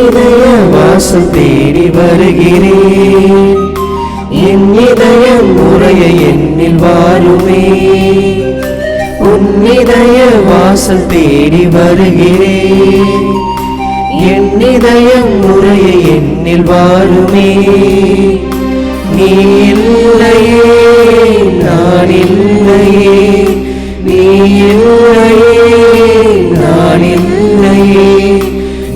இதய வாசல் தேடி வருகிறேன். என் இதயம் முறைய என்னில் வாருமே. உன் இதய வாசல் தேடி வருகிறேன். என் இதயம் முறைய என்னில் வாருமே. நீ இல்லையே நான் இல்லையே, நீ இல்லையே நான் இல்லையே,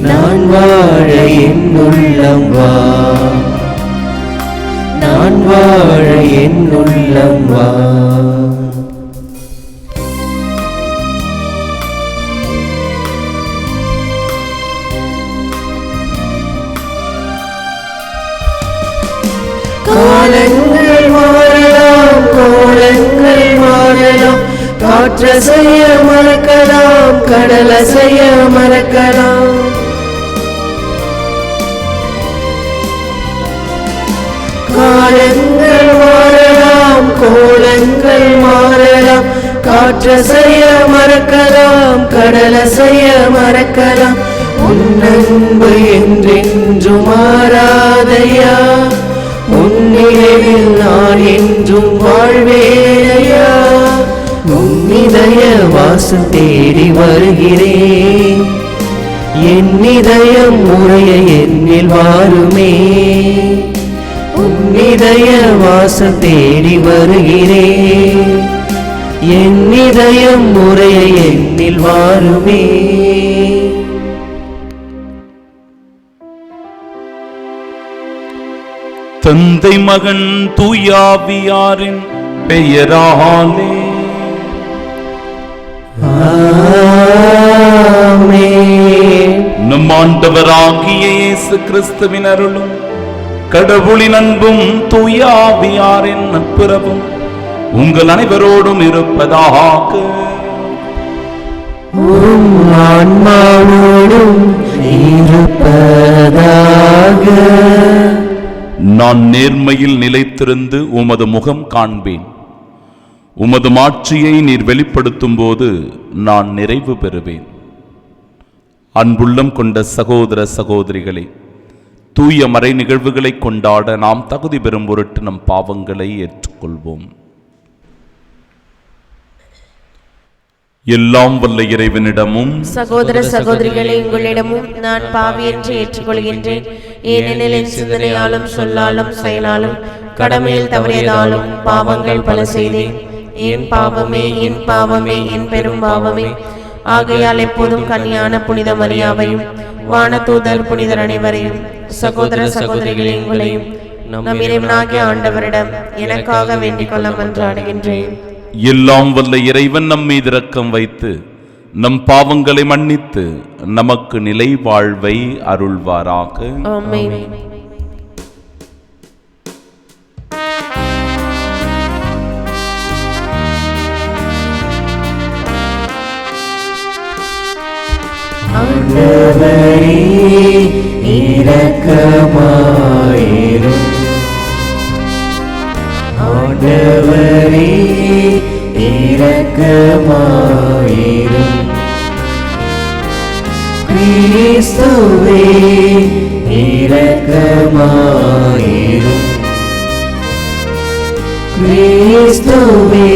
நான் வாழ என் உள்ளம் வா, நான் வாழ என் உள்ளம் வா. காலங்கள் மாறலாம், கோலங்கள் மாறலாம், காற்றசைய மறக்கலாம், கடலசைய மறக்கலாம். காலங்கள் மாறலாம், கோலங்கள் மாறலாம், காற்றசைய மறக்கலாம், கடலசைய மறக்கலாம். உன் அன்பு என்றென்றும் மாறாதையா, உன் நினைவில் நான் என்றும் வாழ்வேனையா. உன் இதய வாசல் தேடி வருகிறேன். என் இதயம் முறைய என்னில் வாருமே. உன் இதய வாசல் தேடி வருகிறேன். என் இதயம் முறைய என்னில் வாருமே. தந்தை மகன் தூயாவியாரின் பெயராலே ஆமென். நம் ஆண்டவராகிய இயேசு கிறிஸ்துவின் அருளும் கடவுளின் அன்பும் தூயாவியாரின் நட்புறவும் உங்கள் அனைவரோடும் இருப்பதாக. உம் ஆன்மாவோடும் இருப்பதாக. நான் நேர்மையில் நிலைத்திருந்து உமது முகம் காண்பேன். உமது மாட்சியை நீர் வெளிப்படுத்தும் போது நான் நிறைவு பெறுவேன். அன்புள்ளம் கொண்ட சகோதர சகோதரிகளே, தூய மறை நிகழ்வுகளை கொண்டாட நாம் தகுதி பெறும் பொருட்டு நம் பாவங்களை ஏற்றுக்கொள்வோம். எல்லாம் வல்ல இறைவனிடமும் சகோதர சகோதரிகளை உங்களிடமும் நான் பாவி என்று ஏற்றுக்கொள்கின்றேன். ஏனெனில் என் சிந்தனையாலும் சொல்லாலும் செயலாலும் கடமையில் தவறியதாலும் பாவங்கள் பல செய்தேன். என் பாவமே என் பாவமே என் பெரும் பாவமே. ஆகையால் எப்போதும் கன்னியான புனித மரியாவையும் வானதூதர் புனிதர் அனைவரையும் சகோதர சகோதரிகளை உங்களையும் நம் இறைவனாகிய ஆண்டவரிடம் எனக்காக வேண்டிக் கொள்ள மன்றாடுகின்றேன். எல்லாம் வல்ல இறைவன் நம் மீது இரக்கம் வைத்து நம் பாவங்களை மன்னித்து நமக்கு நிலை வாழ்வை அருள்வாராக. ஆமென். ஆண்டவரே இரக்கமாயிரும். ஆண்டவரே இரக்கமாயிரும். கிறிஸ்துவே இரக்கமாயிரும். கிறிஸ்துவே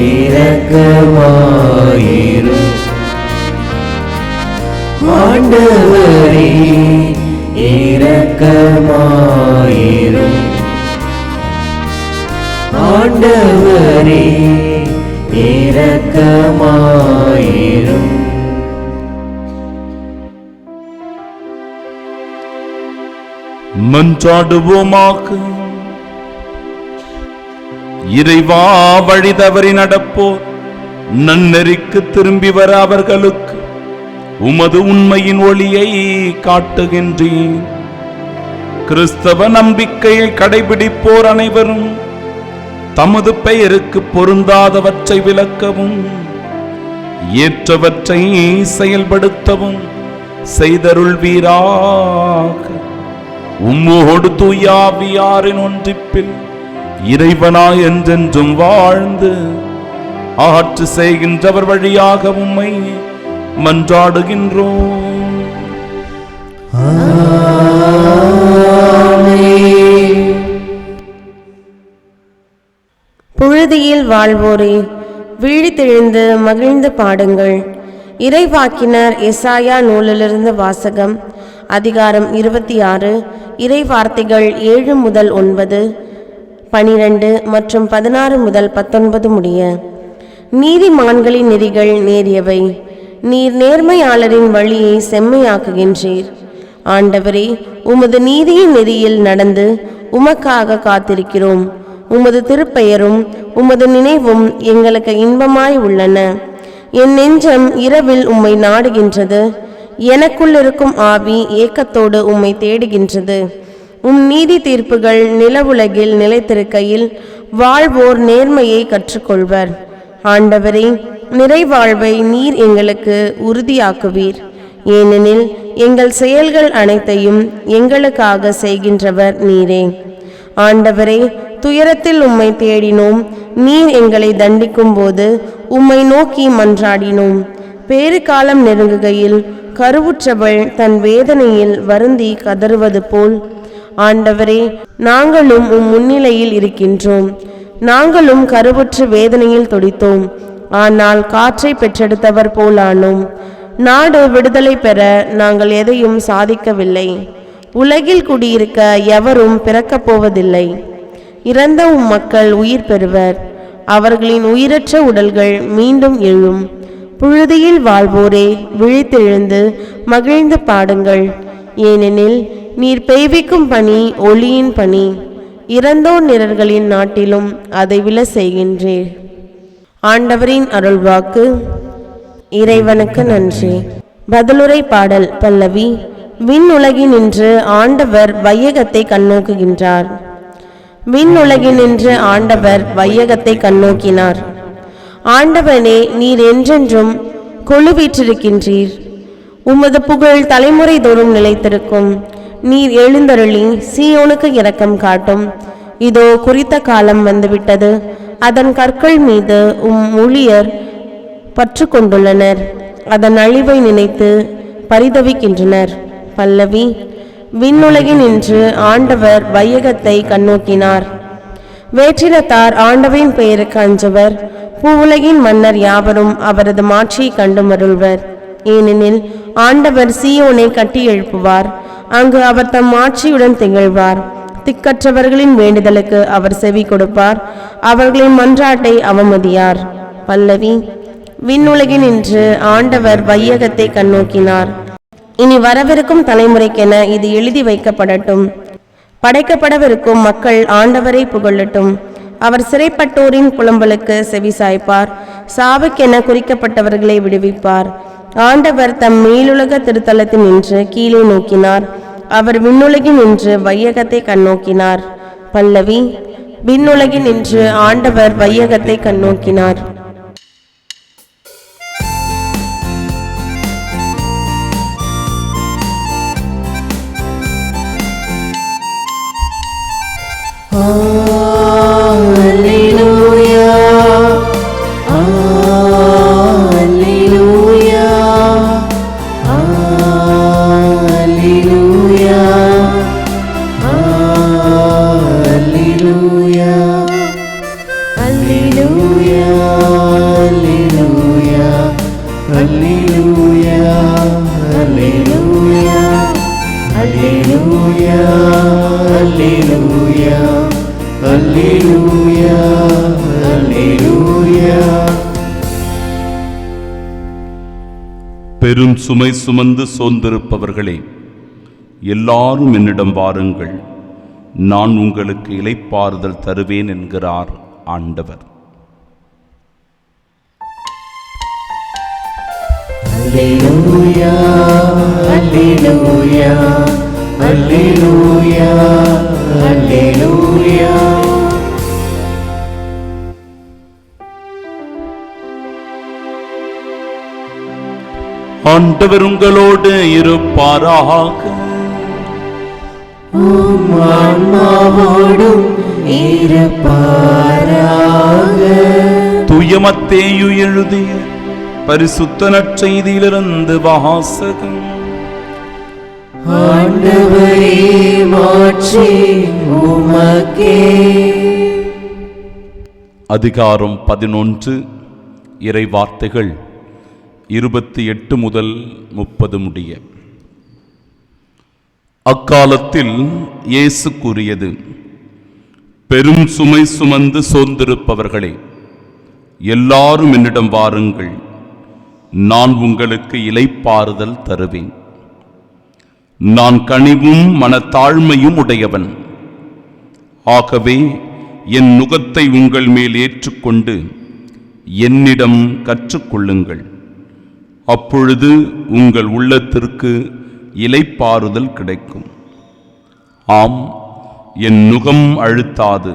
இரக்கமாயிரும். ஆண்டவரே இரக்கமாயிரும். ஆண்டவரே இரக்கமாயிரும். மன்றாடுவோமாக. இறைவா, வழி தவறி நடப்போர் நன்னெறிக்கு திரும்பி வர அவர்களுக்கு உமது உண்மையின் ஒளியை காட்டுகின்றேன். கிறிஸ்தவ நம்பிக்கையை கடைபிடிப்போர் அனைவரும் தமது பெயருக்கு பொருந்தாதவற்றை விலக்கவும் ஏற்றவற்றை செயல்படுத்தவும் செய்தருள்வீராக. உம்மோடு தூயாவியாரின் ஒன்றிப்பில் இறைவனாய் என்றென்றும் வாழ்ந்து ஆட்சி செய்கின்றவர் வழியாக உம்மை மன்றாடுகின்றோம். புழுதியில் வாழ்வோரே, விழித்தெழுந்து மகிழ்ந்து பாடுங்கள். இறைவாக்கினர் எசாயா நூலிலிருந்து வாசகம். அதிகாரம் 26, இறை வார்த்தைகள் 7 முதல் 9, 12 மற்றும் 16 முதல் 19 முடிய. நீதிமான்களின் நெறிகள் நேரியவை, நீர் நேர்மையாளரின் வழியை செம்மையாக்குகின்றீர். ஆண்டவரே, உமது நீதியின் நெறியில் நடந்து உமக்காக காத்திருக்கிறோம். உமது திருப்பெயரும் உமது நினைவும் எங்களுக்கு இன்பமாய் உள்ளன. என் நெஞ்சம் இரவில் உம்மை நாடுகின்றது, எனக்குள் இருக்கும் ஆவி ஏக்கத்தோடு உம்மை தேடுகின்றது. உம் நீதி தீர்ப்புகள் நிலவுலகில் நிலைத்திருக்கையில் வாழ்வோர் நேர்மையை கற்றுக்கொள்வர். ஆண்டவரே, நிறைவாழ்வை நீர் எங்களுக்கு உறுதியாக்குவீர். ஏனெனில் எங்கள் செயல்கள் அனைத்தையும் எங்களுக்காக செய்கின்றவர் நீரே. ஆண்டவரே, துயரத்தில் உம்மை தேடினோம், நீர் எங்களை தண்டிக்கும் போது உம்மை நோக்கி மன்றாடினோம். பேறு காலம் நெருங்குகையில் கருவுற்றவள் தன் வேதனையில் வருந்தி கதறுவது போல் ஆண்டவரே, நாங்களும் உம் முன்னிலையில் இருக்கின்றோம். நாங்களும் கருவுற்ற வேதனையில் துடித்தோம், ஆனால் காற்றை பெற்றெடுத்தவர் போலானோம். நாடு விடுதலை பெற நாங்கள் எதையும் சாதிக்கவில்லை. உலகில் குடியிருக்க எவரும் பிறக்கப் போவதில்லை. இறந்த உம் மக்கள் உயிர் பெறுவர், அவர்களின் உயிரற்ற உடல்கள் மீண்டும் எழும். புழுதியில் வாழ்வோரே, விழித்தெழுந்து மகிழ்ந்து பாடுங்கள். ஏனெனில் நீர் பெய்விக்கும் பனி ஒளியின் பனி, இறந்தோர் நிழல்களின் நாட்டிலும் அதை விழ செய்கின்றீர். ஆண்டவரின் அருள்வாக்கு. இறைவனுக்கு நன்றி. பதிலுரை பாடல் பல்லவி. விண்ணுலகினின்று ஆண்டவர் வையகத்தை கண்ணோக்குகின்றார். விண்ணுலகினின்று ஆண்டவர் வையகத்தை கண்ணோக்கினார். ஆண்டவனே, நீர் என்றென்றும் கொலுவீற்றிருக்கின்றீர். உமது புகழ் தலைமுறை தோறும் நிலைத்திருக்கும். நீர் எழுந்தருளி சீயோனுக்கு இரக்கம் காட்டும். இதோ குறித்த காலம் வந்துவிட்டது, அதன் கற்கள் மீது உம் ஊழியர் பற்று கொண்டுள்ளனர். அதன் அழிவை நினைத்து பரிதவிக்கின்றனர். பல்லவி. விண்ணுலகினின்று ஆண்டவர் வையகத்தை கண்ணோக்கினார். வேற்றினத்தார் ஆண்டவரின் பெயருக்கு அஞ்சுவர். பூவுலகின் மன்னர் யாவரும் அவரது மாட்சியை கண்டு மருள்வர். ஏனெனில் ஆண்டவர் சீயோனை கட்டி எழுப்புவார், அங்கு அவர் தம் மாட்சியுடன் திகழ்வார். திக்கற்றவர்களின் வேண்டுதலுக்கு அவர் செவி கொடுப்பார், அவர்களின் மன்றாட்டை அவமதியார். பல்லவி. விண்ணுலகினின்று ஆண்டவர் வையகத்தை கண்ணோக்கினார். இனி வரவிருக்கும் தலைமுறைக்கென இது எழுதி வைக்கப்படட்டும். படைக்கப்படவிருக்கும் மக்கள் ஆண்டவரை புகழட்டும். அவர் சிறைப்பட்டோரின் புலம்பலுக்கு செவி சாய்ப்பார், சாவுக்கென குறிக்கப்பட்டவர்களை விடுவிப்பார். ஆண்டவர் தம் மேலுலக திருத்தலத்தில் நின்று கீழே நோக்கினார். அவர் விண்ணுலகில் நின்று வையகத்தை கண்ணோக்கினார். பல்லவி. விண்ணுலகில் நின்று ஆண்டவர் வையகத்தை கண்ணோக்கினார். Alleluia, Alleluia, Alleluia, Alleluia, Alleluia, Alleluia, Alleluia, Alleluia, Alleluia, Alleluia, Alleluia. பெரும் சுமை சுமந்து சோர்ந்திருப்பவர்களே, எல்லாரும் என்னிடம் வாருங்கள், நான் உங்களுக்கு இளைப்பாறுதல் தருவேன் என்கிறார் ஆண்டவர். Alleluia, Alleluia, Alleluia, Alleluia. ஆண்டவர் உங்களோடு இருப்பாராக. உம் ஆன்மாவோடும் இருப்பாராக. தூய மத்தேயு எழுதிய பரிசுத்த நற்செய்தியிலிருந்து வாசகம். ஆண்டவரே மாட்சி உமக்கே. அதிகாரம் 11 இறை வார்த்தைகள் 28 முதல் 30 முடிய. அக்காலத்தில் இயேசு கூறியது, பெரும் சுமை சுமந்து சோர்ந்திருப்பவர்களே, எல்லாரும் என்னிடம் வாருங்கள், நான் உங்களுக்கு இளைப்பாறுதல் தருவேன். நான் கனிவும் மனத்தாழ்மையும் உடையவன். ஆகவே என் நுகத்தை உங்கள் மேல் ஏற்றுக்கொண்டு என்னிடம் கற்றுக்கொள்ளுங்கள். அப்பொழுது உங்கள் உள்ளத்திற்கு இளைப்பாறுதல் கிடைக்கும். ஆம், என் நுகம் அழுத்தாது,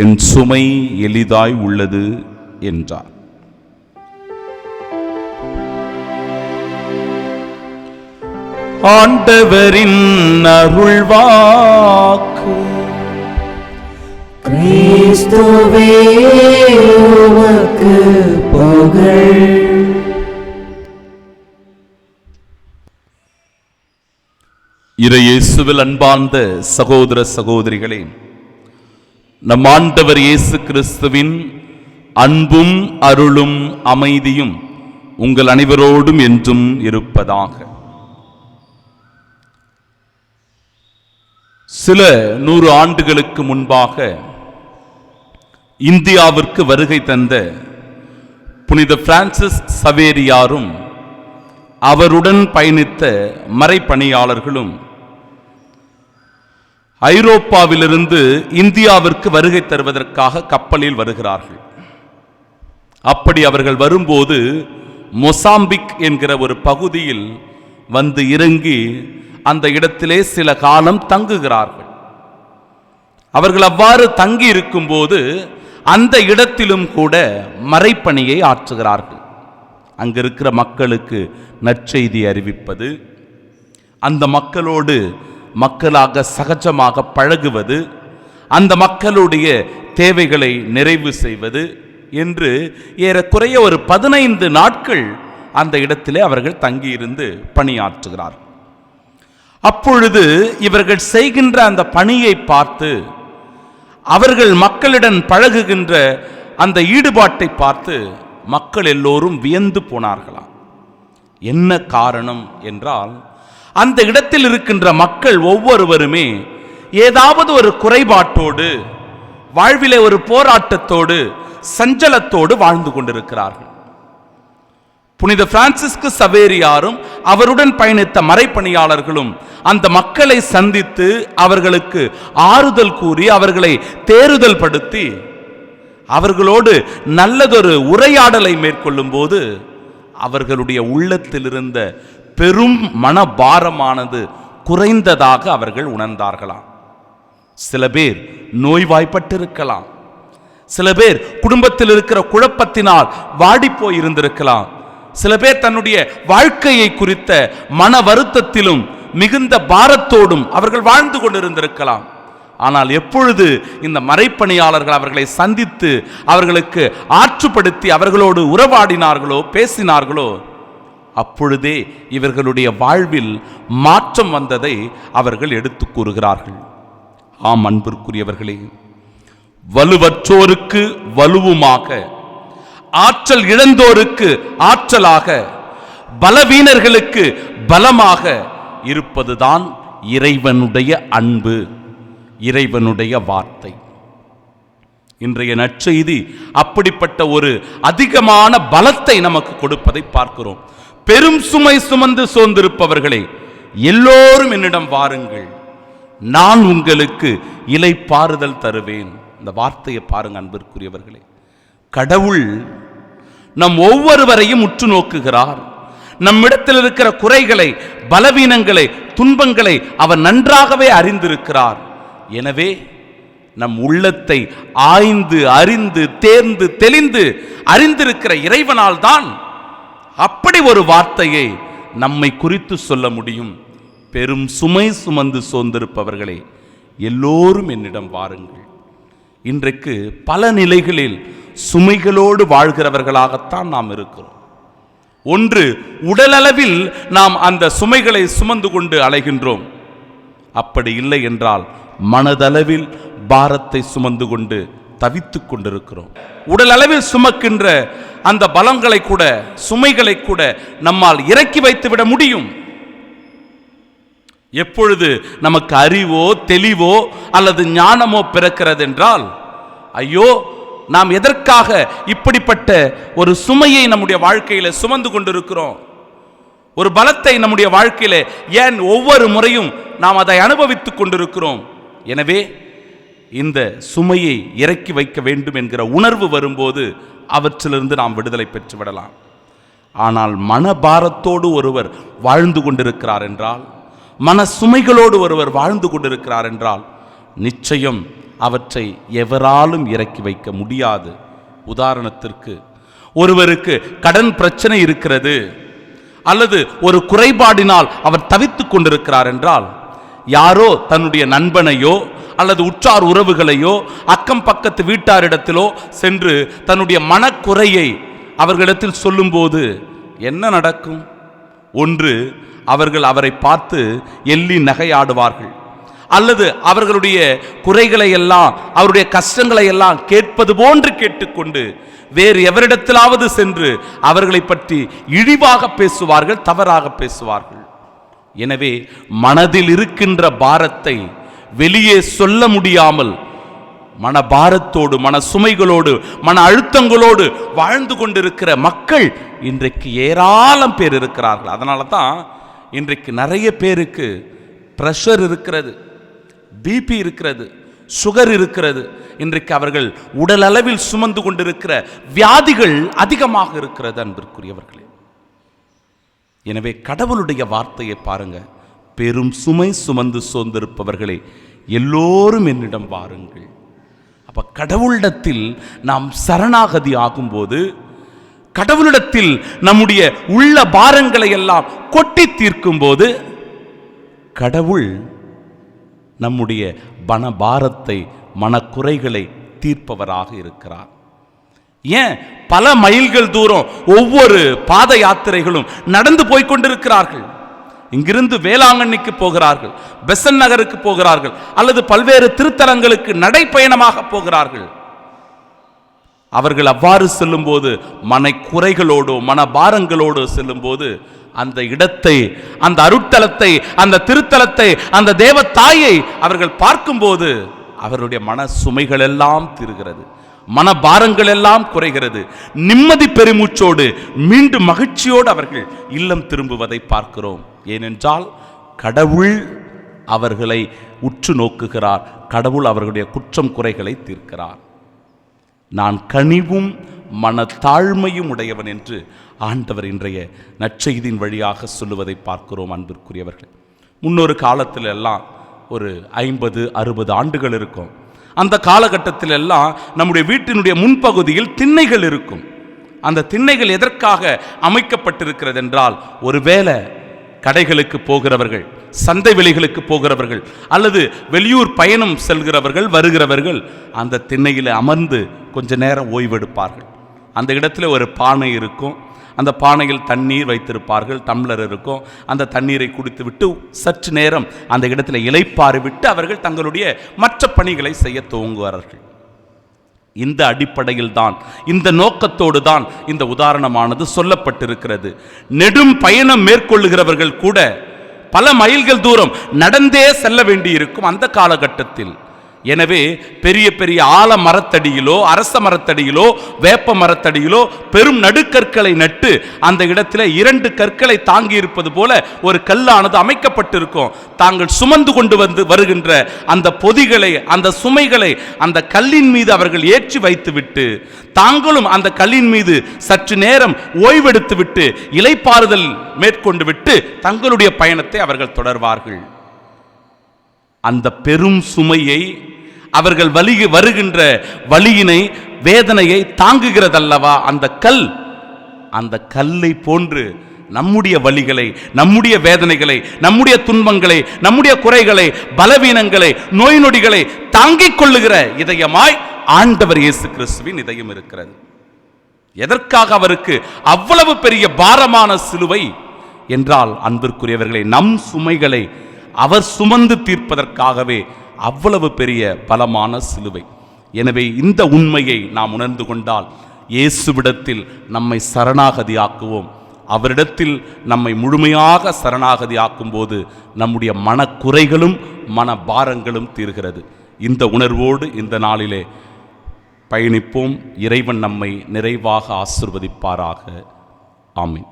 என் சுமை எளிதாய் உள்ளது என்றார். ஆண்டவரின் அருள்வாக்கு. கிறிஸ்துவே உமக்கு புகழ். இறையேசுவில் அன்பார்ந்த சகோதர சகோதரிகளே, நம் ஆண்டவர் இயேசு கிறிஸ்துவின் அன்பும் அருளும் அமைதியும் உங்கள் அனைவரோடும் என்றும் இருப்பதாக. சில 100 ஆண்டுகளுக்கு முன்பாக இந்தியாவிற்கு வருகை தந்த புனித பிரான்சிஸ் சவேரியாரும் அவருடன் பயணித்த மறைப்பணியாளர்களும் ஐரோப்பாவிலிருந்து இந்தியாவிற்கு வருகை தருவதற்காக கப்பலில் வருகிறார்கள். அப்படி அவர்கள் வரும்போது மொசாம்பிக் என்கிற ஒரு பகுதியில் வந்து இறங்கி அந்த இடத்திலே சில காலம் தங்குகிறார்கள். அவர்கள் அவ்வாறு தங்கி இருக்கும்போது அந்த இடத்திலும் கூட மறைப்பணியை ஆற்றுகிறார்கள். அங்கிருக்கிற மக்களுக்கு நற்செய்தி அறிவிப்பது, அந்த மக்களோடு மக்களாக சகஜமாக பழகுவது, அந்த மக்களுடைய தேவைகளை நிறைவு செய்வது என்று ஏறக்குறைய ஒரு 15 நாட்கள் அந்த இடத்திலே அவர்கள் தங்கியிருந்து பணியாற்றுகிறார்கள். அப்பொழுது இவர்கள் செய்கின்ற அந்த பணியை பார்த்து, அவர்கள் மக்களிடம் பழகுகின்ற அந்த ஈடுபாட்டை பார்த்து மக்கள் எல்லோரும் வியந்து போனார்களாம். என்ன காரணம் என்றால், அந்த இடத்தில் இருக்கின்ற மக்கள் ஒவ்வொருவருமே ஏதாவது ஒரு குறைபாட்டோடு, வாழ்விலே ஒரு போராட்டத்தோடு, சஞ்சலத்தோடு வாழ்ந்து கொண்டிருக்கிறார்கள். புனித பிரான்சிஸ்கு சவேரியாரும் அவருடன் பயணித்த மறைப்பணியாளர்களும் அந்த மக்களை சந்தித்து அவர்களுக்கு ஆறுதல் கூறி அவர்களை தேறுதல் படுத்தி அவர்களோடு நல்லதொரு உரையாடலை மேற்கொள்ளும் போது அவர்களுடைய உள்ளத்தில் இருந்த பெரும் மனபாரமானது குறைந்ததாக அவர்கள் உணர்ந்தார்களாம். சில பேர் நோய்வாய்ப்பட்டிருக்கலாம், சில பேர் குடும்பத்தில் இருக்கிற குழப்பத்தினால் வாடிப்போய் இருந்திருக்கலாம், சில பேர் தன்னுடைய வாழ்க்கையை குறித்த மன வருத்தத்திலும் மிகுந்த பாரத்தோடும் அவர்கள் வாழ்ந்து கொண்டிருந்திருக்கலாம். ஆனால் எப்பொழுது இந்த மறைப்பணியாளர்கள் அவர்களை சந்தித்து அவர்களுக்கு ஆற்றுப்படுத்தி அவர்களோடு உறவாடினார்களோ, பேசினார்களோ, அப்பொழுதே இவர்களுடைய வாழ்வில் மாற்றம் வந்ததை அவர்கள் எடுத்து கூறுகிறார்கள். ஆம் அன்பிற்குரியவர்களே, வலுவற்றோருக்கு வலுவுமாக, ஆற்றல் இழந்தோருக்கு ஆற்றலாக, பலவீனர்களுக்கு பலமாக இருப்பதுதான் இறைவனுடைய அன்பு, இறைவனுடைய வார்த்தை. இன்றைய நற்செய்தி அப்படிப்பட்ட ஒரு அதிகமான பலத்தை நமக்கு கொடுப்பதை பார்க்கிறோம். பெரும் சுமை சுமந்து சோர்ந்திருப்பவர்களே, எல்லோரும் என்னிடம் வாருங்கள், நான் உங்களுக்கு இளைப்பாறுதல் தருவேன். இந்த வார்த்தையை பாருங்க அன்பிற்குரியவர்களே. கடவுள் நம் ஒவ்வொருவரையும் உற்று நோக்குகிறார். நம்மிடத்தில் இருக்கிற குறைகளை, பலவீனங்களை, துன்பங்களை அவர் நன்றாகவே அறிந்திருக்கிறார். எனவே நம் உள்ளத்தை ஆய்ந்து அறிந்து தேர்ந்து தெளிந்து அறிந்திருக்கிற இறைவனால் தான் அப்படி ஒரு வார்த்தையை நம்மை குறித்து சொல்ல முடியும். பெரும் சுமை சுமந்து சோர்ந்திருப்பவர்களே, எல்லோரும் என்னிடம் வாருங்கள். இன்றைக்கு பல நிலைகளில் சுமைகளோடு வாழ்கிறவர்களாகத்தான் நாம் இருக்கிறோம். ஒன்று, உடலளவில் நாம் அந்த சுமைகளை சுமந்து கொண்டு அலைகின்றோம். அப்படி இல்லை என்றால் மனதளவில் பாரத்தை சுமந்து கொண்டு தவித்துக் கொண்டிருக்கிறோம். உடல் அளவில் சுமக்கின்ற அந்த பலங்களை கூட, சுமைகளை கூட நம்மால் இறக்கி வைத்து விட முடியும். எப்பொழுது நமக்கு அறிவோ தெளிவோ அல்லது ஞானமோ பிறக்கிறது என்றால், ஐயோ நாம் எதற்காக இப்படிப்பட்ட ஒரு சுமையை நம்முடைய வாழ்க்கையில சுமந்து கொண்டிருக்கிறோம், ஒரு பலத்தை நம்முடைய வாழ்க்கையில ஏன் ஒவ்வொரு முறையும் நாம் அதை அனுபவித்துக் கொண்டிருக்கிறோம். எனவே இந்த சுமையை இறக்கி வைக்க வேண்டும் என்கிற உணர்வு வரும்போது அவற்றிலிருந்து நாம் விடுதலை பெற்று விடலாம். ஆனால் மனபாரத்தோடு ஒருவர் வாழ்ந்து கொண்டிருக்கிறார் என்றால், மன சுமைகளோடு ஒருவர் வாழ்ந்து கொண்டிருக்கிறார் என்றால், நிச்சயம் அவற்றை எவராலும் இறக்கி வைக்க முடியாது. உதாரணத்திற்கு, ஒருவருக்கு கடன் பிரச்சனை இருக்கிறது அல்லது ஒரு குறைபாடினால் அவர் தவித்துக் கொண்டிருக்கிறார் என்றால், யாரோ தன்னுடைய நண்பனையோ அல்லது உற்றார் உறவுகளையோ அக்கம் பக்கத்து வீட்டாரிடத்திலோ சென்று தன்னுடைய மனக்குறையை அவர்களிடத்தில் சொல்லும்போது என்ன நடக்கும்? ஒன்று, அவர்கள் அவரை பார்த்து எள்ளி நகையாடுவார்கள், அல்லது அவர்களுடைய குறைகளை எல்லாம், அவருடைய கஷ்டங்களை எல்லாம் கேட்பது போன்று கேட்டுக்கொண்டு வேறு எவரிடத்திலாவது சென்று அவர்களை பற்றி இழிவாக பேசுவார்கள், தவறாக பேசுவார்கள். எனவே மனதில் இருக்கின்ற பாரத்தை வெளியே சொல்ல முடியாமல் மனபாரத்தோடு, மன சுமைகளோடு, மன அழுத்தங்களோடு வாழ்ந்து கொண்டிருக்கிற மக்கள் இன்றைக்கு ஏராளம் பேர் இருக்கிறார்கள். அதனால தான் இன்றைக்கு நிறைய பேருக்கு பிரஷர் இருக்கிறது, பிபி இருக்கிறது, சுகர் இருக்கிறது. இன்றைக்கு அவர்கள் உடல் அளவில் சுமந்து கொண்டிருக்கிற வியாதிகள் அதிகமாக இருக்கிறது அன்பிற்குரியவர்களே. எனவே கடவுளுடைய வார்த்தையை பாருங்க, பெரும் சுமை சுமந்து சோர்ந்திருப்பவர்களே எல்லோரும் என்னிடம் வாருங்கள். அப்ப கடவுளிடத்தில் நாம் சரணாகதி ஆகும்போது, கடவுளிடத்தில் நம்முடைய உள்ள பாரங்களை எல்லாம் கொட்டி தீர்க்கும் போது, கடவுள் நம்முடைய மனபாரத்தை, மனக்குறைகளை தீர்ப்பவராக இருக்கிறார். ஏன் பல மைல்கள் தூரம் ஒவ்வொரு பாத யாத்திரைகளும் நடந்து போய்கொண்டிருக்கிறார்கள். இங்கிருந்து வேளாங்கண்ணிக்கு போகிறார்கள், பெசன் நகருக்கு போகிறார்கள், அல்லது பல்வேறு திருத்தலங்களுக்கு நடைப்பயணமாக போகிறார்கள். அவர்கள் அவ்வாறு செல்லும் போது மனக்குறைகளோடு, மனபாரங்களோடு செல்லும் போது அந்த இடத்தை, அந்த அருட்தலத்தை, அந்த திருத்தலத்தை, அந்த தேவ தாயை அவர்கள் பார்க்கும்போது அவருடைய மன சுமைகள் எல்லாம் தீர்கிறது, மனபாரங்கள் எல்லாம் குறைகிறது. நிம்மதி பெருமூச்சோடு மீண்டும் மகிழ்ச்சியோடு அவர்கள் இல்லம் திரும்புவதை பார்க்கிறோம். ஏனென்றால் கடவுள் அவர்களை உற்று நோக்குகிறார், கடவுள் அவர்களுடைய குற்றம் குறைகளை தீர்க்கிறார். நான் கனிவும் மனத்தாழ்மையும் உடையவன் என்று ஆண்டவர் இன்றைய நற்செய்தியின் வழியாக சொல்லுவதை பார்க்கிறோம். அன்பிற்குரியவர்கள், முன்னொரு காலத்தில் எல்லாம் ஒரு 50-60 ஆண்டுகள் இருக்கும். அந்த காலகட்டத்தில் எல்லாம் நம்முடைய வீட்டினுடைய முன்பகுதியில் திண்ணைகள் இருக்கும். அந்த திண்ணைகள் எதற்காக அமைக்கப்பட்டிருக்கிறது என்றால், ஒருவேளை கடைகளுக்கு போகிறவர்கள், சந்தை வெளிகளுக்கு போகிறவர்கள், அல்லது வெளியூர் பயணம் செல்கிறவர்கள், வருகிறவர்கள் அந்த திண்ணையில் அமர்ந்து கொஞ்ச நேரம் ஓய்வெடுப்பார்கள். அந்த இடத்துல ஒரு பானை இருக்கும், அந்த பானையில் தண்ணீர் வைத்திருப்பார்கள், டம்ளர் இருக்கும். அந்த தண்ணீரை குடித்து விட்டு சற்று நேரம் அந்த இடத்துல இளைப்பாறு விட்டு அவர்கள் தங்களுடைய மற்ற பணிகளை செய்ய துவங்குவார்கள். இந்த அடிப்படையில் தான், இந்த நோக்கத்தோடு தான் இந்த உதாரணமானது சொல்லப்பட்டிருக்கிறது. நெடும் பயணம் மேற்கொள்ளுகிறவர்கள் கூட பல மைல்கள் தூரம் நடந்தே செல்ல வேண்டியிருக்கும் அந்த காலகட்டத்தில். எனவே பெரிய பெரிய ஆல மரத்தடியிலோ, அரச மரத்தடியிலோ, வேப்ப மரத்தடியிலோ பெரும் நடுக்கற்களை நட்டு அந்த இடத்துல 2 கற்களை தாங்கி இருப்பது போல ஒரு கல்லானது அமைக்கப்பட்டிருக்கும். தாங்கள் சுமந்து கொண்டு வருகின்ற அந்த பொதிகளை, அந்த சுமைகளை அந்த கல்லின் மீது அவர்கள் ஏற்றி வைத்துவிட்டு, தாங்களும் அந்த கல்லின் மீது சற்று நேரம் ஓய்வெடுத்து விட்டு, இளைப்பாறுதல் மேற்கொண்டு விட்டு தங்களுடைய பயணத்தை அவர்கள் தொடர்வார்கள். அந்த பெரும் சுமையை, அவர்கள் வருகின்ற வலியினை, வேதனையை தாங்குகிறதல்லவா அந்த கல். அந்த கல்லை போன்று நம்முடைய வலிகளை, நம்முடைய வேதனைகளை, நம்முடைய துன்பங்களை, நம்முடைய குறைகளை, பலவீனங்களை, நோய் நொடிகளை தாங்கிக் கொள்ளுகிற இதயமாய் ஆண்டவர் இயேசு கிறிஸ்துவின் இதயம் இருக்கிறது. எதற்காக அவருக்கு அவ்வளவு பெரிய பாரமான சிலுவை என்றால், அன்பிற்குரியவர்களே, நம் சுமைகளை அவர் சுமந்து தீர்ப்பதற்காகவே அவ்வளவு பெரிய பலமான சிலுவை. எனவே இந்த உண்மையை நாம் உணர்ந்து கொண்டால் இயேசுவிடத்தில் நம்மை சரணாகதியாக்குவோம். அவரிடத்தில் நம்மை முழுமையாக சரணாகதியாக்கும் போது நம்முடைய மனக்குறைகளும் மன பாரங்களும் தீர்கிறது. இந்த உணர்வோடு இந்த நாளிலே பயணிப்போம். இறைவன் நம்மை நிறைவாக ஆசீர்வதிப்பாராக. ஆமென்.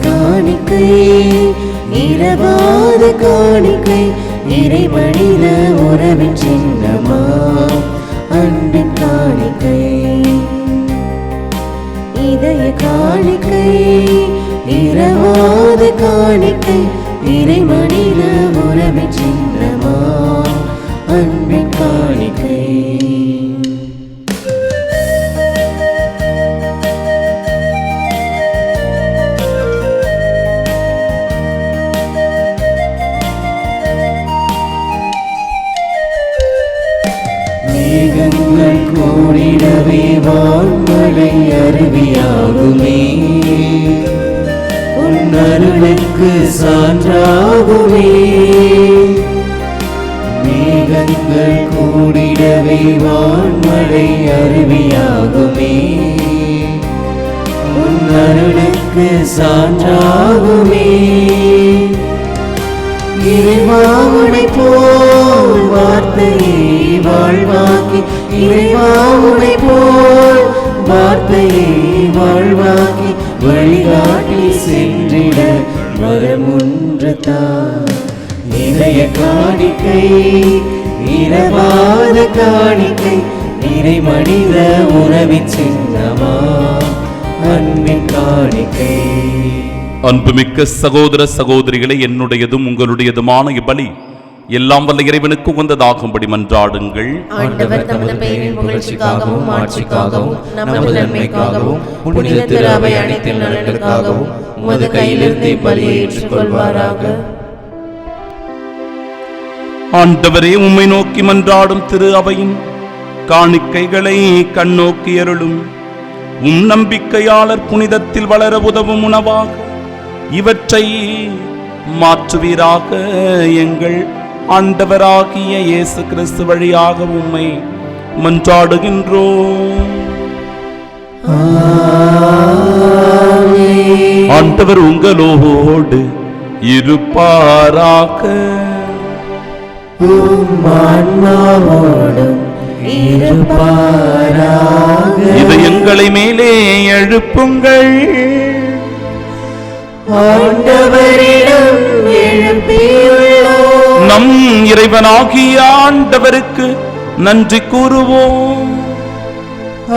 காணிக்கை இரவாத காணிக்கை இறைமனித உறவின் சின்னமா அன்பின் காணிக்கை. இதய காணிக்கை இரவாத காணிக்கை இறைமனித உறவின் சின்னமா அன்பின் காணிக்கை. மேகங்கள் கூடிடவே வான்மழை அருவியாகுமே, உன் அருளுக்கு சான்றாகுமே. மேகங்கள் கூடிடவே வான்மழை அருவியாகுமே, உன் அருளுக்கு சான்றாகுமே. இறைவா உனை போல் வார்த்தையை வாழ்வாக்கி, இறைவா உனை போல் வார்த்தையை வாழ்வாக்கி வழிகாட்டி சென்றிட வரமுன்று தான். இதய காணிக்கை இரவாத காணிக்கை இறை மனித உறவின் சின்னமா அன்பின் காணிக்கை. அன்புமிக்க சகோதர சகோதரிகளை, என்னுடையதும் உங்களுடையதுமான இப்பலி எல்லாம் வல்ல இறைவனுக்கு உகந்ததாகும்படி மன்றாடுங்கள். ஆண்டவர் தமது பெயரின் புகழ்ச்சிக்காகவும் ஆட்சிக்காகவும் நமது நன்மைக்காகவும் புனித திரு அவை அனைத்தின் நலனுக்காகவும் உமது கையிலிருந்து பலியை ஏற்றுக்கொள்வாராக. ஆண்டவரே, உம்மை நோக்கி மன்றாடும் திரு அவையின் காணிக்கைகளை கண்ணோக்கி அருளும். உம் நம்பிக்கையாளர் புனிதத்தில் வளர உதவும் உணவாக இவற்றை மாற்றுவீராக. எங்கள் ஆண்டவராகிய இயேசு கிறிஸ்து வழியாக உம்மை மன்றாடுகின்றோம். ஆண்டவர் உங்களோடு இருப்பாராக. இதயங்களை மேலே எழுப்புங்கள். ஆண்டவரிடம் எழுப்பியுள்ளோம். நம் இறைவனாகிய ஆண்டவருக்கு நன்றி கூறுவோம்.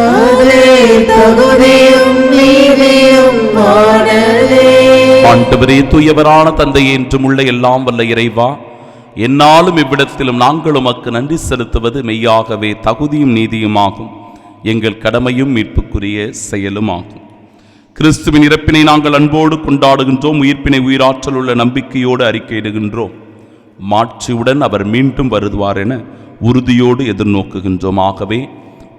அதே தகுதியும் நீதியும் ஆனதே. ஆண்டவரே, தூயவரான தந்தையே, என்றும் உள்ள எல்லாம் வல்ல இறைவா, என்னாலும் இவ்விடத்திலும் நாங்கள் உமக்கு நன்றி செலுத்துவது மெய்யாகவே தகுதியும் நீதியுமாகும், எங்கள் கடமையும் மீட்புக்குரிய செயலுமாகும். கிறிஸ்துவின் இறப்பினை நாங்கள் அன்போடு கொண்டாடுகின்றோம். உயிர்ப்பினை உயிராற்றல் உள்ள நம்பிக்கையோடு அறிக்கையிடுகின்றோம். மாட்சியுடன் அவர் மீண்டும் வருவார் என உறுதியோடு எதிர்நோக்குகின்றோம். ஆகவே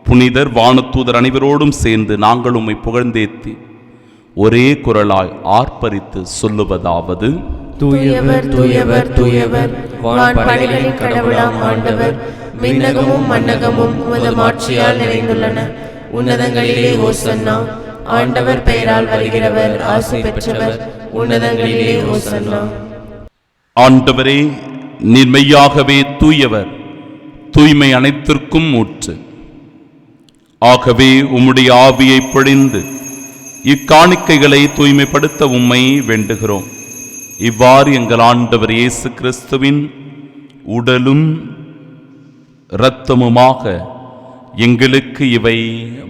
புனிதர் வானதூதர் அனைவரோடும் சேர்ந்து நாங்கள் உம்மை புகழ்ந்தேத்தி ஒரே குரலாய் ஆர்ப்பரித்து சொல்லுவதாவது: தூயவர் தூயவர் தூயவர், வான்படைகளின் கடவுளாம் ஆண்டவர், விண்ணகமும் மண்ணகமும் உமது மாட்சியால் நிறைந்துள்ளன. உன்னதங்களிலே ஓசன்னா. ஆண்டவர் பெயரால் வருகிறவர் ஆசி பெற்றவர். உன்னதங்களிலே ஓசன்னா. ஆண்டவரே, நீர் மெய்யாகவே தூயவர், தூய்மை அனைத்திற்கும் ஊற்று. ஆகவே உம்முடைய ஆவியை பொழிந்து இக்காணிக்கைகளை தூய்மைப்படுத்த உம்மை வேண்டுகிறோம். இவ்வாறு எங்கள் ஆண்டவர் இயேசு கிறிஸ்துவின் உடலும் இரத்தமுமாக எங்களுக்கு இவை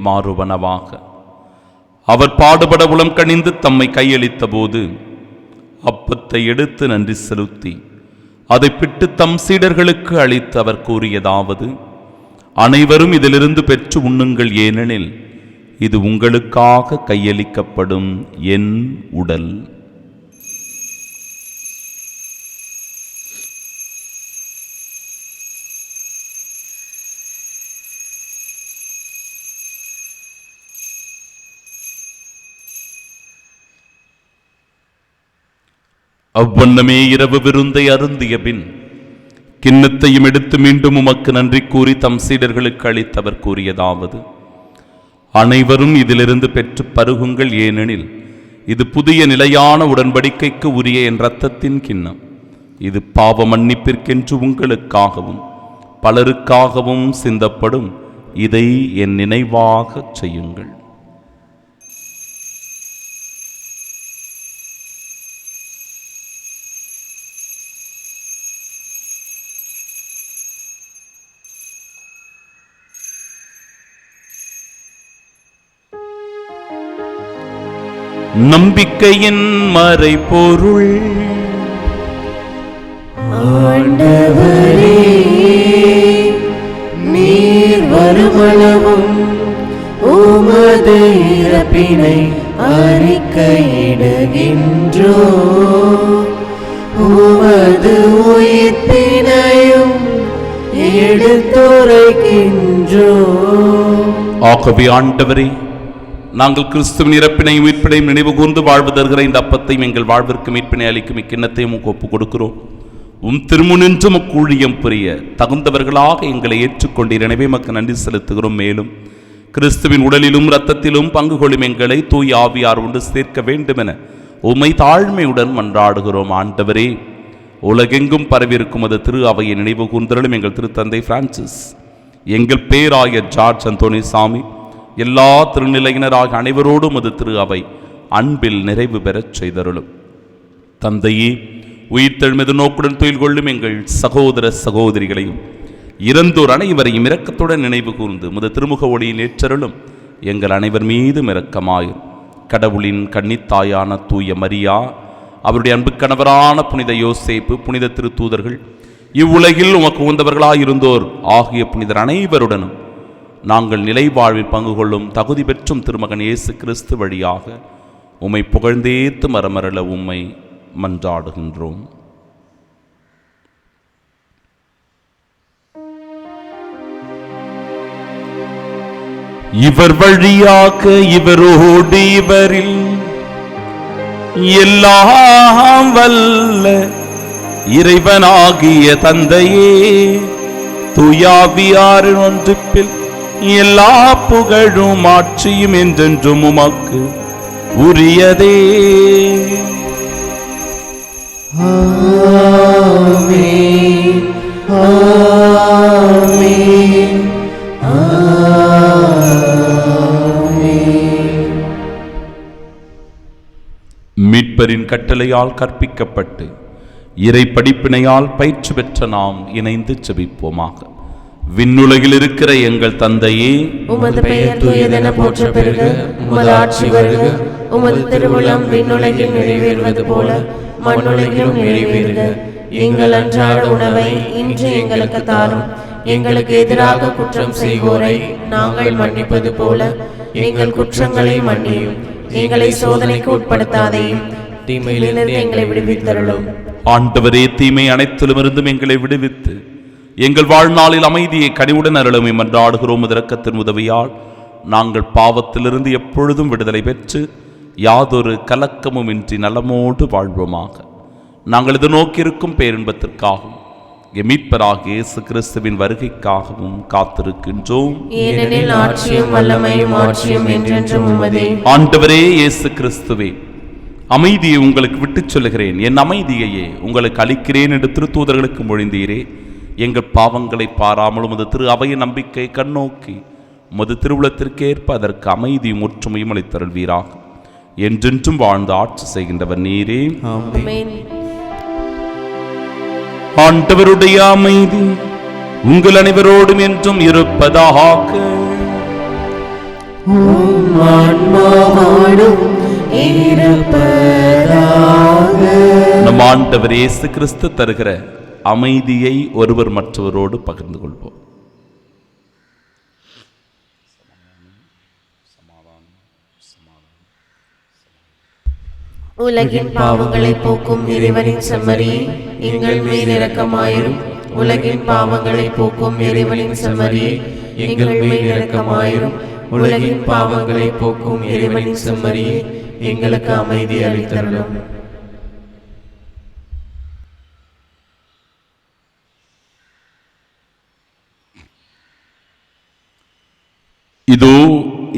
மாறுவனவாக. அவர் பாடுபட உளம் கனிந்து தம்மை கையளித்த போது அப்பத்தை எடுத்து நன்றி செலுத்தி அதை பிட்டு தம் சீடர்களுக்கு அளித்து அவர் கூறியதாவது: அனைவரும் இதிலிருந்து பெற்று உண்ணுங்கள், ஏனெனில் இது உங்களுக்காக கையளிக்கப்படும் என் உடல். அவ்வண்ணமே இரவு விருந்தை அருந்திய பின் கிண்ணத்தையும் எடுத்து மீண்டும் உமக்கு நன்றி கூறி தம் சீடர்களுக்கு அளித்தவர் கூறியதாவது: அனைவரும் இதிலிருந்து பெற்று பருகுங்கள், ஏனெனில் இது புதிய நிலையான உடன்படிக்கைக்கு உரிய என் இரத்தத்தின் கிண்ணம். இது பாவ மன்னிப்பிற்கென்று உங்களுக்காகவும் பலருக்காகவும் சிந்தப்படும். இதை என் நினைவாக செய்யுங்கள். நம்பிக்கையின் மறைபொருள். ஆண்டவரே, நீர் வருமளவும் உமது இறப்பினை அறிக்கையிடுகின்றோ, உமது உயிர்ப்பினையும் எடுத்துரைக்கின்றோ. ஆகவே ஆண்டவரே, நாங்கள் கிறிஸ்துவின் இறப்பினையும் மீட்பினையும் நினைவு கூர்ந்து வாழ்வதற்கிற இந்த அப்பத்தையும் எங்கள் வாழ்விற்கு மீட்பினை அளிக்கும் இக்கிண்ணத்தையும் ஒப்பு கொடுக்கிறோம். திருமுனின்று ஊழியம் புரிய தகுந்தவர்களாக எங்களை ஏற்றுக்கொண்டீர். எனவே மக்கள் நன்றி செலுத்துகிறோம். மேலும் கிறிஸ்துவின் உடலிலும் இரத்தத்திலும் பங்கு கொள்ளும் எங்களை தூய் ஆவியார் ஒன்று சேர்க்க வேண்டும் என உம்மை தாழ்மையுடன் மன்றாடுகிறோம். ஆண்டவரே, உலகெங்கும் பரவியிருக்கும் அது திரு அவையை நினைவு கூர்ந்தருளும். எங்கள் திருத்தந்தை பிரான்சிஸ், எங்கள் பேராயர் ஜார்ஜ் அந்தோனிசாமி, எல்லா திருநிலையினராக அனைவரோடும் அது திரு அவை அன்பில் நிறைவு பெறச் செய்தருளும். தந்தையே, உயிர்த்தெழுமது நோக்குடன் துயில் கொள்ளும் எங்கள் சகோதர சகோதரிகளையும் இறந்தோர் அனைவரையும் இரக்கத்துடன் நினைவு கூர்ந்து முத திருமுக ஒளியில் ஏற்றருளும். எங்கள் அனைவர் மீதும் இரக்கமாயும். கடவுளின் கன்னித்தாயான தூய மரியா, அவருடைய அன்பு கணவரான புனித யோசேப்பு, புனித திருத்தூதர்கள், இவ்வுலகில் உமக்கு உகந்தவர்களாயிருந்தோர் ஆகிய புனிதர் அனைவருடனும் நாங்கள் நிலை வாழ்வில் பங்கு கொள்ளும் தகுதி பெற்றும் திருமகன் இயேசு கிறிஸ்து வழியாக உம்மை புகழ்ந்தேத்து மரமரள உம்மை மன்றாடுகின்றோம். இவர் வழியாக இவரோடு இவரில் எல்லாம் வல்ல இறைவனாகிய தந்தையே, தூயாவியாரின் ஒன்றிப்பில் எல்லா புகழும் ஆட்சியும் என்றென்றும் உமக்கு உரியதே. ஆமென், ஆமென், ஆமென். மீட்பரின் கட்டளையால் கற்பிக்கப்பட்டு இறை படிப்பினையால் பயிற்சி பெற்ற நாம் இணைந்து ஜெபிப்போமாக. விண்ணுலகில் இருக்கிற எங்கள் தந்தையே, உமது பெயர் தூயதென போற்ற பெறுக. உமது ஆட்சி வருக. உமது திருவுளம் விண்ணுலகில் நிறைவேறுவது போல மண்ணுலகிலும் நிறைவேறுக. எங்கள் அன்றாட உணவை இன்று எங்களுக்கு தாரும். எங்களுக்கு எதிராக குற்றம் செய்வோரை நாங்கள் மன்னிப்பது போல எங்கள் குற்றங்களை மன்னியும். எங்களை சோதனைக்கு உட்படுத்தாதையும் தீமையிலிருந்து எங்களை விடுவித்தருளும். ஆண்டவரே, தீமை அனைத்திலும் இருந்தும் எங்களை விடுவித்து எங்கள் வாழ்நாளில் அமைதியை கனிவுடன் அருளும் மன்றாடுகிறோம். இரக்கத்தின் உதவியால் நாங்கள் பாவத்திலிருந்து எப்பொழுதும் விடுதலை பெற்று யாதொரு கலக்கமும் இன்றி நலமோடு வாழ்வோமாக. நாங்கள் இது நோக்கியிருக்கும் பேரின்பத்திற்காகவும் மீட்பராகிய இயேசு கிறிஸ்துவின் வருகைக்காகவும் காத்திருக்கின்றோம். ஏனெனில் ஆட்சியும் வல்லமையும் ஆட்சியும் என்றென்றும் உமதே. ஆண்டவரே இயேசு கிறிஸ்துவே, அமைதியை உங்களுக்கு விட்டுச் சொல்லுகிறேன், என் அமைதியையே உங்களுக்கு அளிக்கிறேன் என்று திருத்தூதர்களுக்கு மொழிந்தீரே. எங்கள் பாவங்களை பாராமல் உமது திரு அவையின் நம்பிக்கை கண்ணோக்கி உமது திருவுளத்திற்கேற்ப அதற்கு அமைதியும் ஒற்றுமையும் அளித்தருள்வீராக. என்றென்றும் வாழ்ந்து ஆட்சி செய்கின்றவர் நீரே. ஆமென். ஆண்டவருடைய அமைதி உங்கள் அனைவரோடும் என்றும் இருப்பதாக. உம் ஆன்மாவோடும் இருப்பதாக. நம் ஆண்டவர் இயேசு கிறிஸ்து தருகிற அமைதியை ஒருவர் மற்றவரோடு பகிர்ந்து கொள்வோம். சமாதானம் உலகின் பாவங்களை போக்கும் இறைவனின் செம்மறியே, எங்கள் மேல் இரக்கமாயிரும். உலகின் பாவங்களை போக்கும் இறைவனின் செம்மறியே, எங்கள் மேல் இரக்கமாயிரும். உலகின் பாவங்களை போக்கும் இறைவனின் செம்மறியே, எங்களுக்கு அமைதி அளித்தருளும். இதோ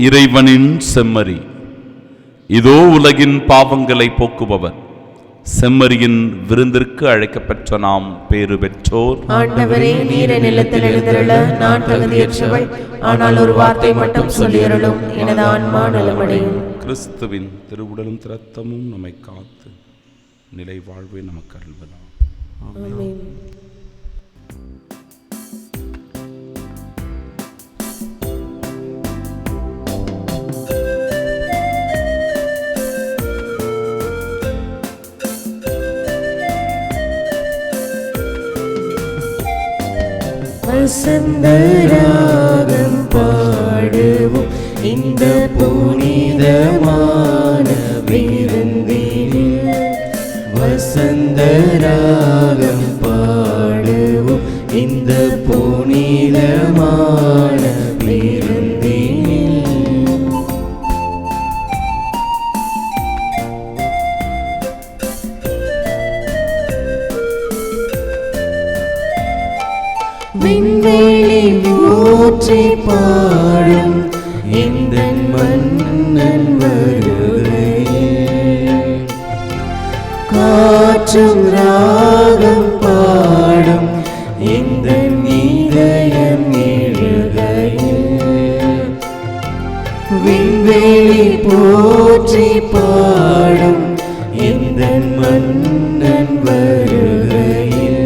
இறைவனின் செம்மறி, இதோ உலகின் பாவங்களை போக்குபவர். செம்மறியின் விருந்திற்கு அழைக்கப்பெற்ற நாம் பேறு பெற்றோர். ஆண்டவரே, நீர் நிலத்தில் எழுந்தருள நான் தகுதியற்றவள். ஆனால் ஒரு வார்த்தை மட்டும் சொல்லியருளும், எனது ஆன்மா நலமடையும். கிறிஸ்துவின் திருவுடலும் இரத்தமும் நம்மை காத்து நிலை வாழ்வை நமக்கு அருள்வதாம். ஆமென். வசந்தராகம் பாடுவோம் இந்த புனிதமான விருந்தினில். வசந்தராகம் பாடுவோம் இந்த புனிதமான விருந்தினில். விண்வெளி ஊற்றி பாடும் இந்த மன்னன் வருகையில். காற்றும் ராகம் பாடும் இந்த இதயம் எழுகையில். விண்வெளி போற்றி பாடும் இந்த மன்னன் வருகையில்.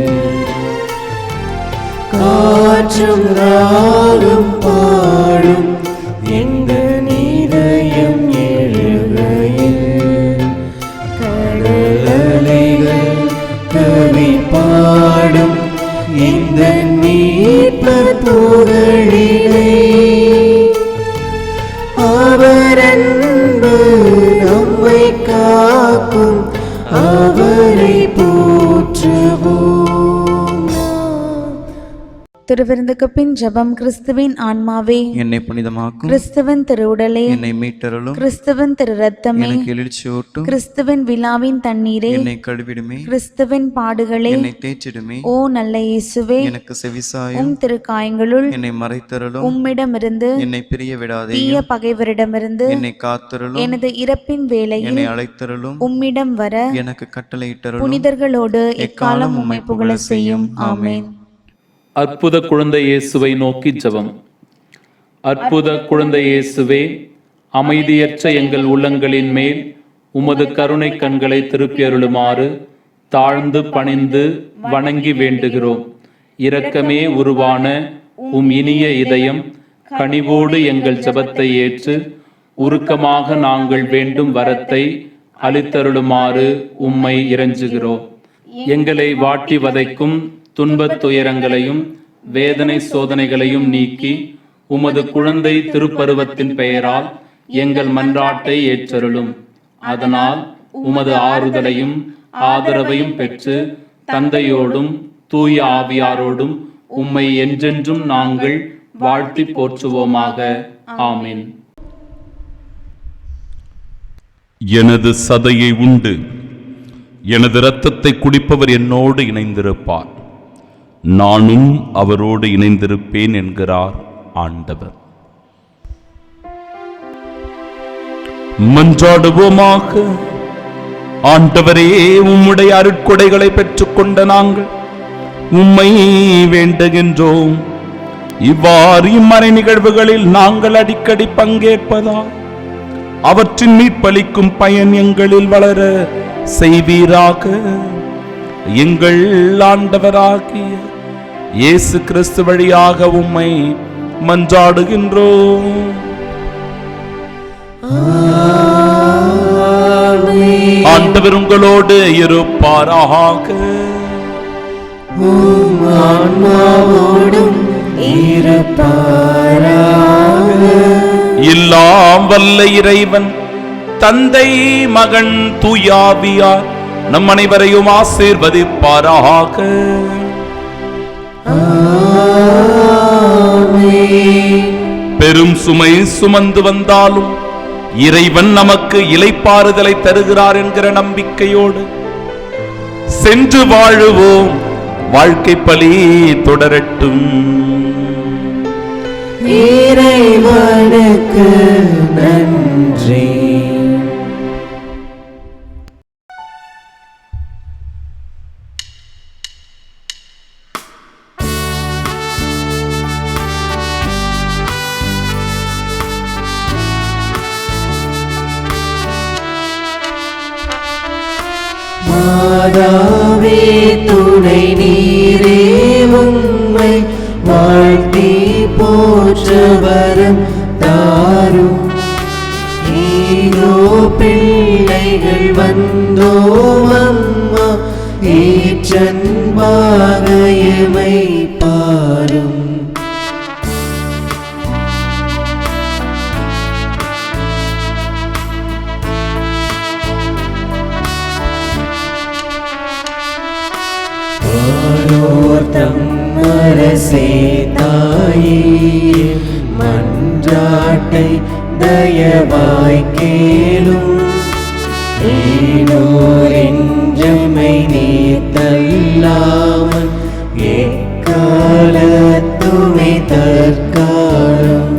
காற்றும் ராகம் பாடும் எந்த இதயம் எழுகையில். கடலலைகள் கவி பாடும் எந்த மீட்பர் புகழினை. அவர் அன்பு நம்மை காக்கும், அவரை போற்றுவோம். திருவிருந்துக்கு பின் ஜெபம். கிறிஸ்துவின் ஆன்மாவே என்னை புனிதமாக்கும், கிறிஸ்துவின் திருவுடலே என்னை மீட்டருளும், கிறிஸ்துவின் திரு ரத்தமே எனக்கு எழுச்சியூட்டும், கிறிஸ்துவின் விழாவின் தண்ணீரே என்னை கழுவிடுமே, கிறிஸ்துவின் பாடுகளே என்னை தேய்ச்சிடுமே. ஓ நல்ல இயேசுவே, எனக்கு செவிசாயும், உம் திருக்காயங்களுள் என்னை மறைத்தருளும், உம்மிடமிருந்து என்னை பிரிய விடாதே, தீய பகைவரிடமிருந்து என்னை காத்தருளும், எனது இறப்பின் வேளையில் என்னை அழைத்தருளும், உம்மிடம் வர எனக்கு கட்டளையிட்டருளும். புனிதர்களோடு எக்காலம் உம்மை புகழ செய்யும். ஆமென். அற்புத குழந்தை இயேசுவை நோக்கி ஜெபம். அற்புத குழந்தை இயேசுவே, அமைதியற்ற எங்கள் உள்ளங்களின் மேல் உமது கருணை கண்களை திருப்பி அருளுமாறு தாழ்ந்து பணிந்து வணங்கி வேண்டுகிறோம். இரக்கமே உருவான உம் இனிய இதயம் கனிவோடு எங்கள் ஜெபத்தை ஏற்று உருக்கமாக நாங்கள் வேண்டும் வரத்தை அளித்தருளுமாறு உம்மை இறைஞ்சுகிறோம். எங்களை வாட்டி வதைக்கும் துன்பத் துயரங்களையும் வேதனை சோதனைகளையும் நீக்கி உமது குழந்தை திருப்பருவத்தின் பெயரால் எங்கள் மன்றாட்டை ஏற்றருளும். அதனால் உமது ஆறுதலையும் ஆதரவையும் பெற்று தந்தையோடும் தூய ஆவியாரோடும் உம்மை என்றென்றும் நாங்கள் வாழ்த்தி போற்றுவோமாக. ஆமீன். எனது சதையை உண்டு எனது இரத்தத்தை குடிப்பவர் என்னோடு இணைந்திருப்பார், நானும் அவரோடு இணைந்திருப்பேன் என்கிறார் ஆண்டவர். மன்றாடுவோமாக. ஆண்டவரே, உம்முடைய அருட்கொடைகளை பெற்றுக்கொண்ட நாங்கள் உம்மை வேண்டுகின்றோம். இவ்வாறு இம்மறை நிகழ்வுகளில் நாங்கள் அடிக்கடி பங்கேற்பதால் அவற்றின் மீட்பளிக்கும் பயன் எங்களில் வளர செய்வீராக. எங்கள் ஆண்டவராகிய இயேசு கிறிஸ்து வழியாக உம்மை மன்றாடுகின்றோம். ஆண்டவர் உங்களோடு இருப்பாராக. இருப்பாராக. எல்லாம் வல்ல இறைவன் தந்தை மகன் தூயாவியார் நம் அனைவரையும் ஆசீர்வதிப்பாராக. பெரும் சுமை சுமந்து வந்தாலும் இறைவன் நமக்கு இளைப்பாறுதலை தருகிறார் என்கிற நம்பிக்கையோடு சென்று வாழுவோம். வாழ்க்கை பலி தொடரட்டும். இறைவனுக்கு நன்றி. மாதாவே துணை நீரே உம்மை வாழ்த்தி போற்ற வரம் தாரும். ஈரோ பிள்ளைகள் வந்தோம் அம்மா ஏற்றன்பாக எமை பாரும். அரசே தாயே மன்றாட்டை தயவாய் கேளும். ஏனோரெஞ்சமை நீர் தள்ளாமல் எக்காலத்துமே தற்காலம்.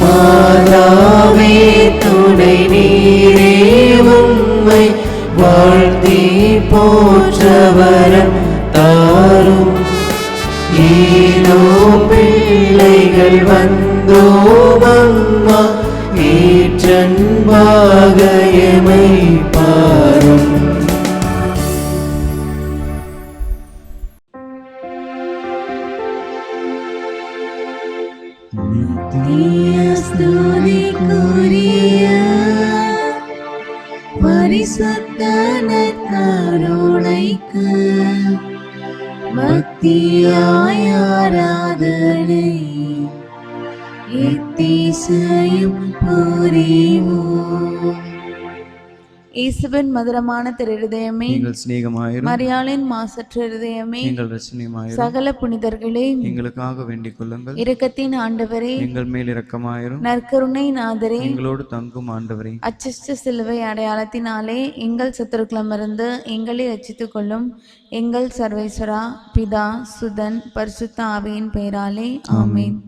மாதாவே துணை நீரே உம்மை வாழ்த்தி போற்ற வரம் தாரும். ஏனோ பிள்ளைகள் வந்தோம் அம்மா ஏற்றன்பாக எமை பாரும். ஸ்துதிக்குரிய பரிசுத்த நற்கருணைக்கு பக்தியாய் ஆராதனை எத்திசையும் புரிவோம். இயேசுவின் மதுரமான திருஹிருதயமே, நீங்கள் சிநேகமாயிரும். மரியாளின் மாசற்ற இருதயமே, நீங்கள் ரட்சணியமாயிரும். சகல புனிதர்களே, எங்களுக்காக வேண்டிக் கொள்ளுங்கள். இரக்கத்தின் ஆண்டவரே, எங்கள் மேல் இரக்கமாயிரும். நற்கருணை நாதரே, எங்களோடு தங்கும் ஆண்டவரே, அச்சிஷ்ட சிலுவை அடையாளத்தினாலே எங்கள் சத்துருக்களமிருந்து எங்களை ரட்சித்துக் கொள்ளும். எங்கள் சர்வேஸ்வரா, பிதா, சுதன், பரிசுத்த ஆவியின் பெயராலே ஆமென்.